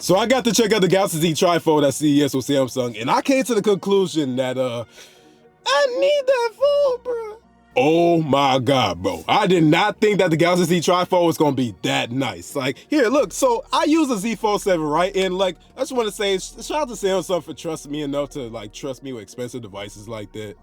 So I got to check out the Galaxy Z TriFold at CES with Samsung, and I came to the conclusion that I need that phone, bro. Oh my God, bro. I did not think that the Galaxy Z TriFold was gonna be that nice. Like, here, look, so I use a Z Fold 7, right? And like, I just wanna say, shout out to Samsung for trusting me enough to like trust me with expensive devices like that.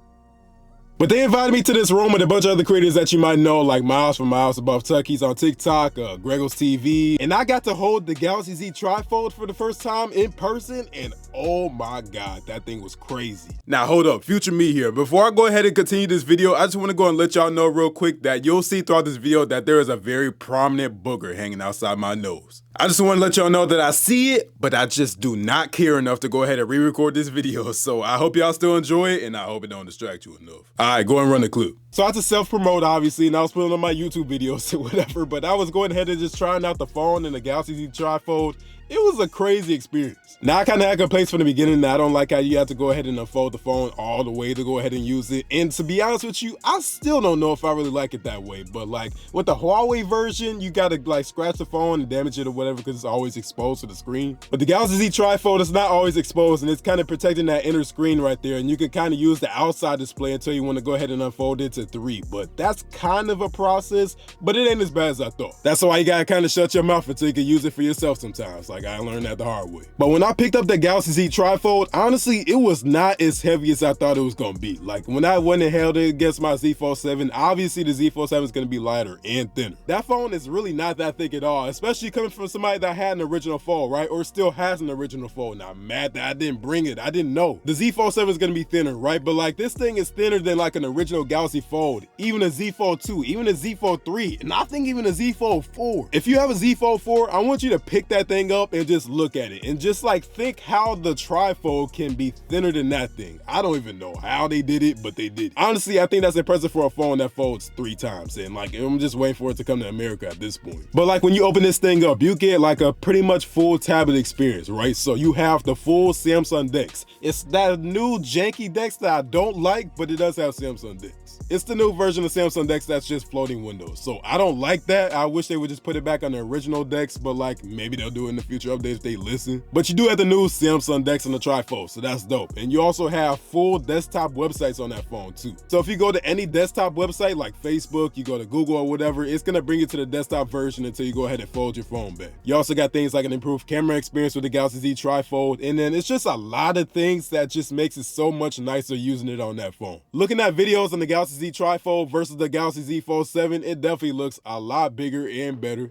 But they invited me to this room with a bunch of other creators that you might know, like Miles from Miles Above Tuck. He's on TikTok, Grego's TV. And I got to hold the Galaxy Z TriFold for the first time in person, and oh my God, that thing was crazy. Now hold up, future me here. Before I go ahead and continue this video, I just wanna go and let y'all know real quick that you'll see throughout this video that there is a very prominent booger hanging outside my nose. I just want to let y'all know that I see it, but I just do not care enough to go ahead and re-record this video. So I hope y'all still enjoy it, and I hope it don't distract you enough. All right, go and run the clip. So I had to self-promote, obviously, and I was putting on my YouTube videos or whatever, but I was going ahead and just trying out the phone and the Galaxy Z TriFold. It was a crazy experience. Now, I kind of had complaints from the beginning that I don't like how you have to go ahead and unfold the phone all the way to go ahead and use it. And to be honest with you, I still don't know if I really like it that way. But like with the Huawei version, you got to like scratch the phone and damage it or whatever because it's always exposed to the screen. But the Galaxy Z TriFold is not always exposed, and it's kind of protecting that inner screen right there. And you can kind of use the outside display until you want to go ahead and unfold it to 3. But that's kind of a process, but it ain't as bad as I thought. That's why you got to kind of shut your mouth until you can use it for yourself sometimes. Like I learned that the hard way. But when I picked up the Galaxy Z TriFold, honestly, it was not as heavy as I thought it was gonna be. Like when I went and held it against my Z Fold 7, obviously the Z Fold 7 is gonna be lighter and thinner. That phone is really not that thick at all, especially coming from somebody that had an original fold, right? Or still has an original fold. Now, I'm mad that I didn't bring it. I didn't know. The Z Fold 7 is gonna be thinner, right? But like this thing is thinner than like an original Galaxy Fold, even a Z Fold 2, even a Z Fold 3, and I think even a Z Fold 4. If you have a Z Fold 4, I want you to pick that thing up and just look at it and just like think how the TriFold can be thinner than that thing. I don't even know how they did it, but they did. Honestly, I think that's impressive for a phone that folds 3 times, and like I'm just waiting for it to come to America at this point. But like when you open this thing up, you get like a pretty much full tablet experience, right? So you have the full Samsung DeX. It's that new janky DeX that I don't like, but it does have Samsung DeX. It's the new version of Samsung DeX that's just floating windows. So I don't like that. I wish they would just put it back on the original DeX, but like maybe they'll do it in the future updates if they listen. But you do have the new Samsung DeX on the TriFold, so that's dope. And you also have full desktop websites on that phone too. So if you go to any desktop website like Facebook, you go to Google or whatever, it's gonna bring you to the desktop version until you go ahead and fold your phone back. You also got things like an improved camera experience with the Galaxy Z TriFold, and then it's just a lot of things that just makes it so much nicer using it on that phone. Looking at videos on the Galaxy Z TriFold versus the Galaxy Z Fold 7, it definitely looks a lot bigger and better.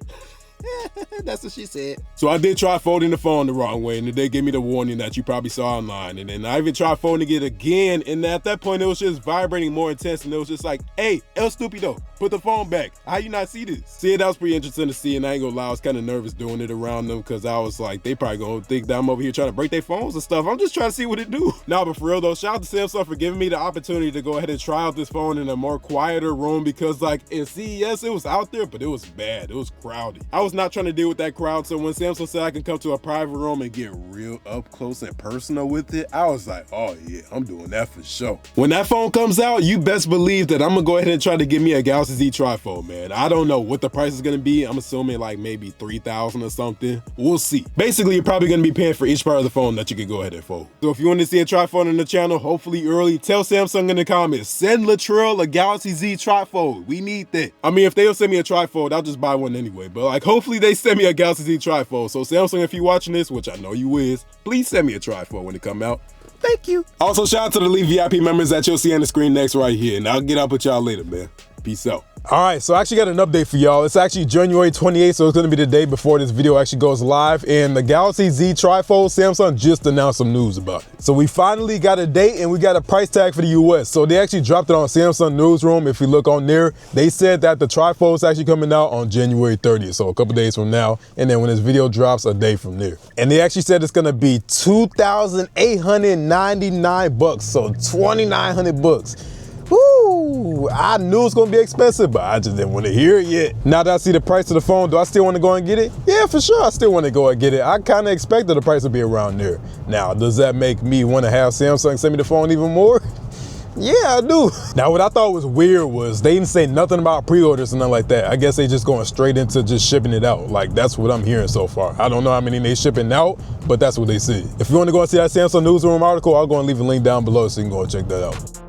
That's what she said. So I did try folding the phone the wrong way, and they gave me the warning that you probably saw online. And then I even tried folding it again, and at that point it was just vibrating more intense, and it was just like, hey, El Stupido, put the phone back. How you not see this? See, that was pretty interesting to see, and I ain't gonna lie, I was kind of nervous doing it around them because I was like, they probably gonna think that I'm over here trying to break their phones and stuff. I'm just trying to see what it do. Nah, but for real though, shout out to Samsung for giving me the opportunity to go ahead and try out this phone in a more quieter room, because like in CES it was out there, but it was bad. It was crowded. I was not trying to deal with that crowd, so when Samsung said I can come to a private room and get real up close and personal with it, I was like, oh yeah, I'm doing that for sure. When that phone comes out, you best believe that I'm gonna go ahead and try to get me a Galaxy Z TriFold, man. I don't know what the price is gonna be. I'm assuming like maybe $3,000 or something. We'll see. Basically, you're probably gonna be paying for each part of the phone that you can go ahead and fold. So if you want to see a TriFold on the channel, hopefully early, tell Samsung in the comments, send Latrell a Galaxy Z TriFold. We need that. I mean, if they'll send me a TriFold, I'll just buy one anyway, but like hopefully they send me a Galaxy Z TriFold. So Samsung, if you're watching this, which I know you is, please send me a TriFold when it come out. Thank you. Also, shout out to the Elite VIP members that you'll see on the screen next right here, and I'll get up with y'all later, man. Peace out. All right, so I actually got an update for y'all. It's actually January 28th, so it's gonna be the day before this video actually goes live. And the Galaxy Z TriFold, Samsung just announced some news about it. So we finally got a date and we got a price tag for the US. So they actually dropped it on Samsung Newsroom. If you look on there, they said that the TriFold is actually coming out on January 30th, so a couple days from now. And then when this video drops, a day from there. And they actually said it's gonna be $2,899, so $2,900. Woo! I knew it was gonna be expensive, but I just didn't want to hear it yet. Now that I see the price of the phone, do I still want to go and get it? Yeah, for sure, I still want to go and get it. I kind of expected the price to be around there. Now, does that make me want to have Samsung send me the phone even more? Yeah, I do. Now, what I thought was weird was they didn't say nothing about pre-orders and nothing like that. I guess they just going straight into just shipping it out. Like, that's what I'm hearing so far. I don't know how many they shipping out, but that's what they said. If you want to go and see that Samsung Newsroom article, I'll go and leave a link down below so you can go and check that out.